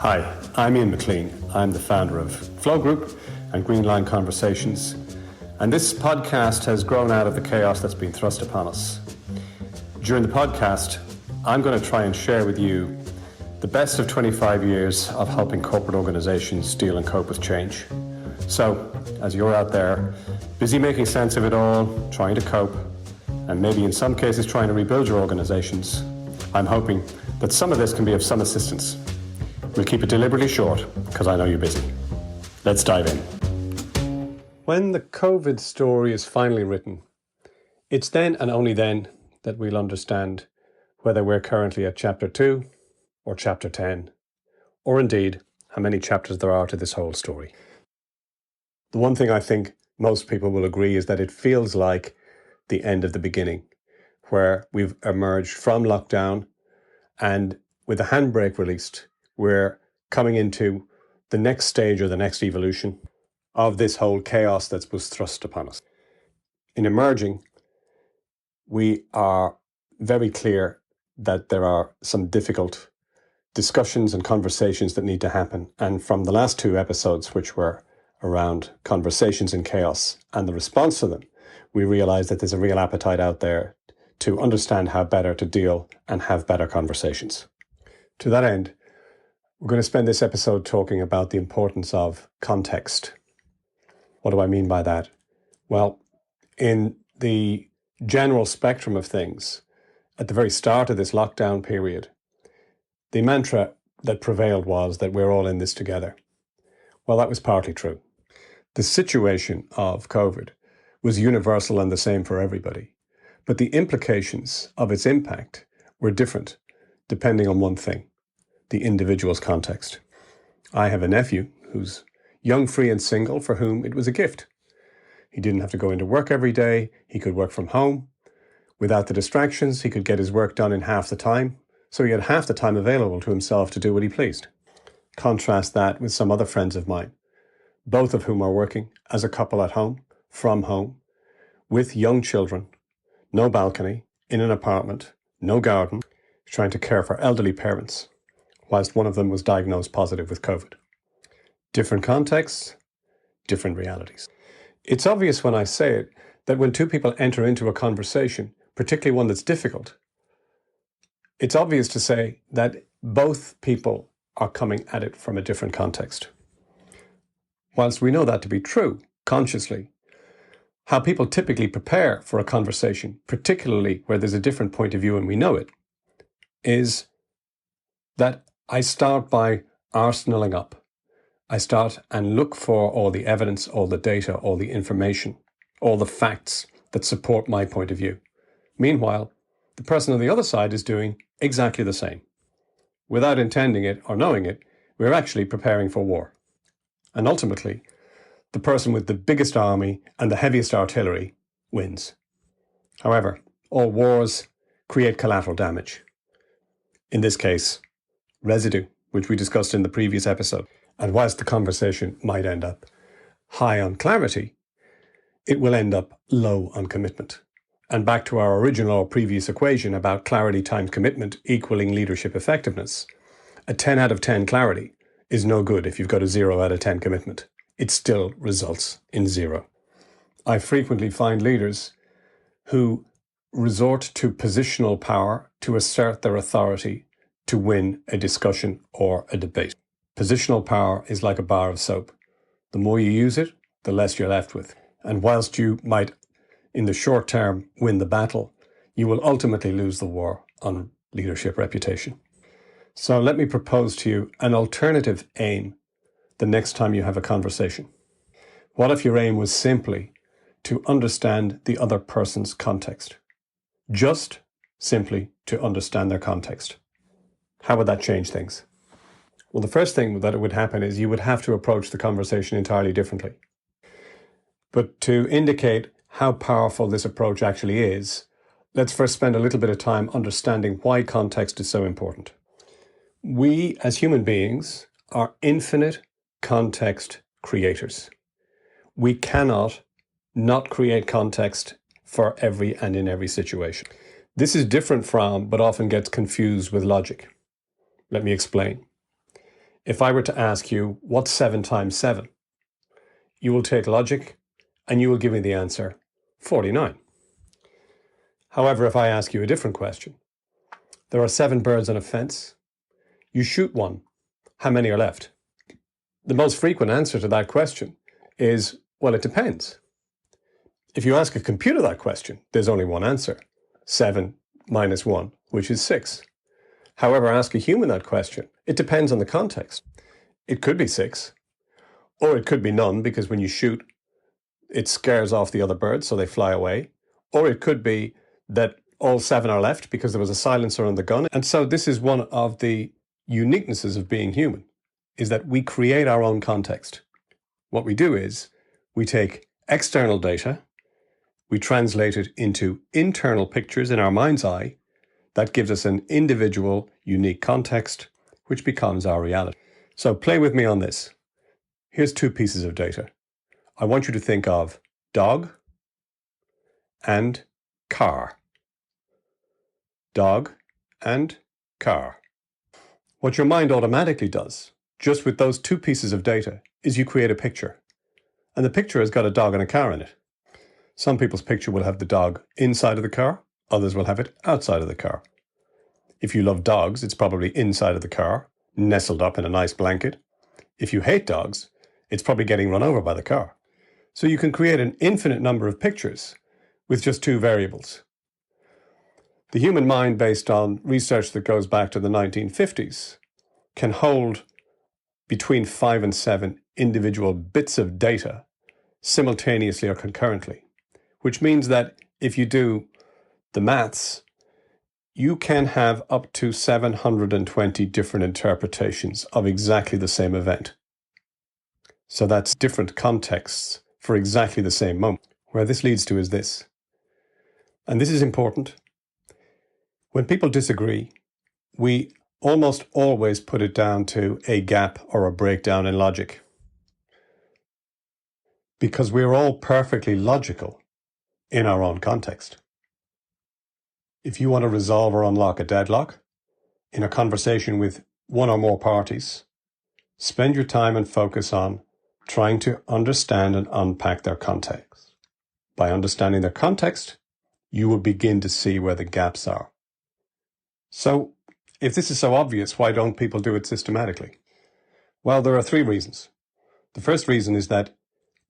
Hi, I'm McClean. I'm the founder of Flow Group and Green Line Conversations, and this podcast has grown out of the chaos that's been thrust upon us. During the podcast, I'm going to try and share with you the best of 25 years of helping corporate organizations deal and cope with change. So, as you're out there, busy making sense of it all, trying to cope, and maybe in some cases trying to rebuild your organizations, I'm hoping that some of this can be of some assistance. We'll keep it deliberately short, because I know you're busy. Let's dive in. When the COVID story is finally written, it's then and only then that we'll understand whether we're currently at chapter 2 or chapter 10, or indeed how many chapters there are to this whole story. The one thing I think most people will agree is that it feels like the end of the beginning, where we've emerged from lockdown and with the handbrake released, we're coming into the next stage or the next evolution of this whole chaos that was thrust upon us. In emerging, we are very clear that there are some difficult discussions and conversations that need to happen. And from the last two episodes, which were around conversations in chaos and the response to them, we realize that there's a real appetite out there to understand how better to deal and have better conversations. To that end, we're going to spend this episode talking about the importance of context. What do I mean by that? Well, in the general spectrum of things, at the very start of this lockdown period, the mantra that prevailed was that we're all in this together. Well, that was partly true. The situation of COVID was universal and the same for everybody, but the implications of its impact were different depending on one thing: the individual's context. I have a nephew who's young, free and single, for whom it was a gift. He didn't have to go into work every day. He could work from home. Without the distractions, he could get his work done in half the time, so he had half the time available to himself to do what he pleased. Contrast that with some other friends of mine, both of whom are working as a couple at home, from home, with young children, no balcony, in an apartment, no garden, trying to care for elderly parents, whilst one of them was diagnosed positive with COVID. Different contexts, different realities. It's obvious when I say it that when two people enter into a conversation, particularly one that's difficult, it's obvious to say that both people are coming at it from a different context. Whilst we know that to be true, consciously, how people typically prepare for a conversation, particularly where there's a different point of view and we know it, is that I start by arsenaling up. I start and look for all the evidence, all the data, all the information, all the facts that support my point of view. Meanwhile, the person on the other side is doing exactly the same. Without intending it or knowing it, we're actually preparing for war. And ultimately, the person with the biggest army and the heaviest artillery wins. However, all wars create collateral damage. In this case, residue, which we discussed in the previous episode. And whilst the conversation might end up high on clarity, it will end up low on commitment. And back to our original or previous equation about clarity times commitment equaling leadership effectiveness, a 10 out of 10 clarity is no good if you've got a 0 out of 10 commitment. It still results in 0. I frequently find leaders who resort to positional power to assert their authority to win a discussion or a debate. Positional power is like a bar of soap. The more you use it, the less you're left with. And whilst you might, in the short term, win the battle, you will ultimately lose the war on leadership reputation. So let me propose to you an alternative aim the next time you have a conversation. What if your aim was simply to understand the other person's context? Just simply to understand their context. How would that change things? Well, the first thing that would happen is you would have to approach the conversation entirely differently. But to indicate how powerful this approach actually is, let's first spend a little bit of time understanding why context is so important. We, as human beings, are infinite context creators. We cannot not create context for every and in every situation. This is different from, but often gets confused with logic. Let me explain. If I were to ask you, what's 7 times 7? You will take logic and you will give me the answer, 49. However, if I ask you a different question, there are 7 birds on a fence. You shoot one. How many are left? The most frequent answer to that question is, well, it depends. If you ask a computer that question, there's only one answer, 7 minus 1, which is 6. However, ask a human that question, it depends on the context. It could be 6, or it could be none, because when you shoot, it scares off the other birds, so they fly away. Or it could be that all 7 are left because there was a silencer on the gun. And so this is one of the uniquenesses of being human, is that we create our own context. What we do is we take external data, we translate it into internal pictures in our mind's eye. That gives us an individual, unique context, which becomes our reality. So play with me on this. Here's 2 pieces of data. I want you to think of dog and car. Dog and car. What your mind automatically does, just with those 2 pieces of data, is you create a picture. And the picture has got a dog and a car in it. Some people's picture will have the dog inside of the car, others will have it outside of the car. If you love dogs, it's probably inside of the car, nestled up in a nice blanket. If you hate dogs, it's probably getting run over by the car. So you can create an infinite number of pictures with just 2 variables. The human mind, based on research that goes back to the 1950s, can hold between 5 and 7 individual bits of data simultaneously or concurrently, which means that if you do the maths, you can have up to 720 different interpretations of exactly the same event. So that's different contexts for exactly the same moment. Where this leads to is this, and this is important. When people disagree, we almost always put it down to a gap or a breakdown in logic. Because we're all perfectly logical in our own context. If you want to resolve or unlock a deadlock in a conversation with one or more parties, spend your time and focus on trying to understand and unpack their context. By understanding their context, you will begin to see where the gaps are. So, if this is so obvious, why don't people do it systematically? Well, there are 3 reasons. The first reason is that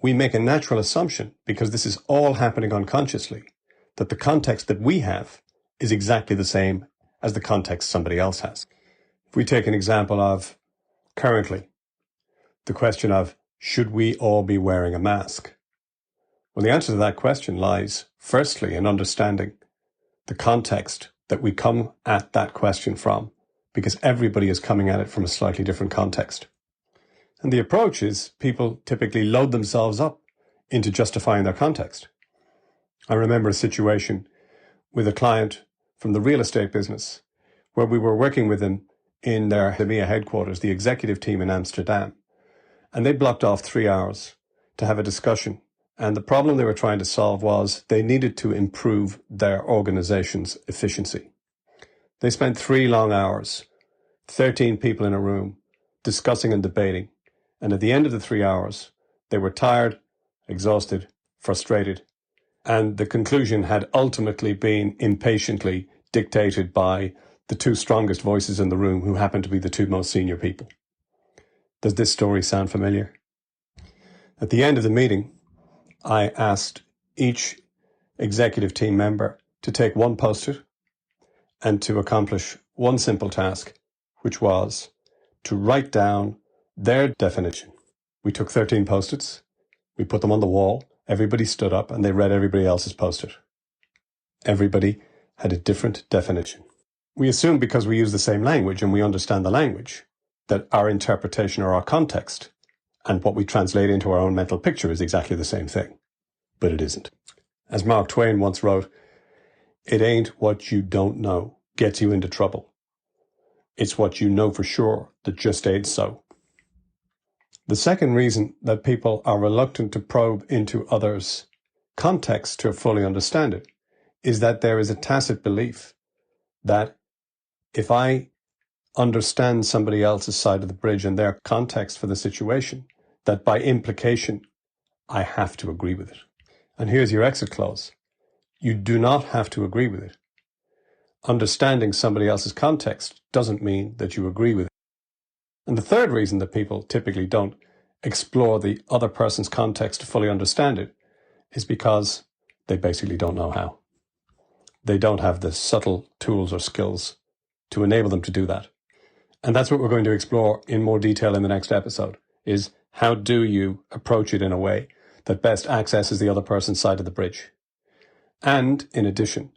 we make a natural assumption, because this is all happening unconsciously, that the context that we have is exactly the same as the context somebody else has. If we take an example of currently, the question of, should we all be wearing a mask? Well, the answer to that question lies, firstly, in understanding the context that we come at that question from, because everybody is coming at it from a slightly different context. And the approach is people typically load themselves up into justifying their context. I remember a situation with a client from the real estate business where we were working with them in their EMEA headquarters, the executive team in Amsterdam. And they blocked off 3 hours to have a discussion. And the problem they were trying to solve was they needed to improve their organization's efficiency. They spent 3 long hours, 13 people in a room, discussing and debating. And at the end of the 3 hours, they were tired, exhausted, frustrated. And the conclusion had ultimately been impatiently dictated by the 2 strongest voices in the room, who happened to be the 2 most senior people. Does this story sound familiar? At the end of the meeting, I asked each executive team member to take 1 post-it and to accomplish 1 simple task, which was to write down their definition. We took 13 post-its, we put them on the wall, everybody stood up and they read everybody else's post-it. Everybody had a different definition. We assume because we use the same language and we understand the language, that our interpretation or our context and what we translate into our own mental picture is exactly the same thing. But it isn't. As Mark Twain once wrote, "It ain't what you don't know gets you into trouble. It's what you know for sure that just ain't so." The second reason that people are reluctant to probe into others' context to fully understand it is that there is a tacit belief that if I understand somebody else's side of the bridge and their context for the situation, that by implication, I have to agree with it. And here's your exit clause. You do not have to agree with it. Understanding somebody else's context doesn't mean that you agree with it. And the third reason that people typically don't explore the other person's context to fully understand it is because they basically don't know how. They don't have the subtle tools or skills to enable them to do that. And that's what we're going to explore in more detail in the next episode, is how do you approach it in a way that best accesses the other person's side of the bridge? And in addition,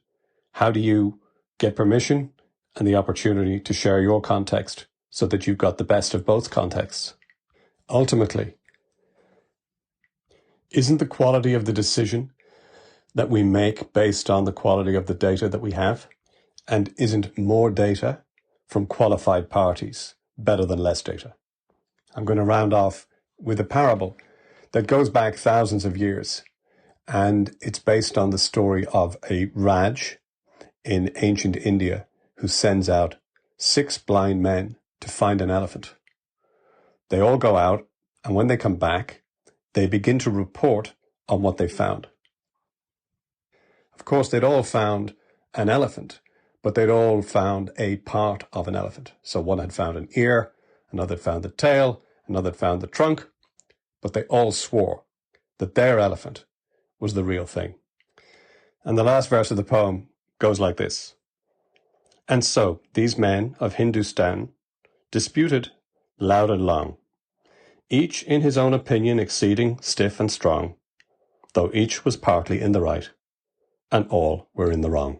how do you get permission and the opportunity to share your context so that you've got the best of both contexts? Ultimately, isn't the quality of the decision that we make based on the quality of the data that we have? And isn't more data from qualified parties better than less data? I'm going to round off with a parable that goes back thousands of years. And it's based on the story of a Raj in ancient India who sends out 6 blind men to find an elephant. They all go out, and when they come back, they begin to report on what they found. Of course, they'd all found an elephant, but they'd all found a part of an elephant. So one had found an ear, another had found the tail, another had found the trunk, but they all swore that their elephant was the real thing. And the last verse of the poem goes like this. And so these men of Hindustan disputed loud and long, each in his own opinion exceeding stiff and strong, though each was partly in the right, and all were in the wrong.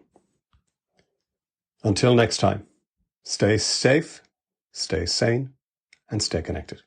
Until next time, stay safe, stay sane, and stay connected.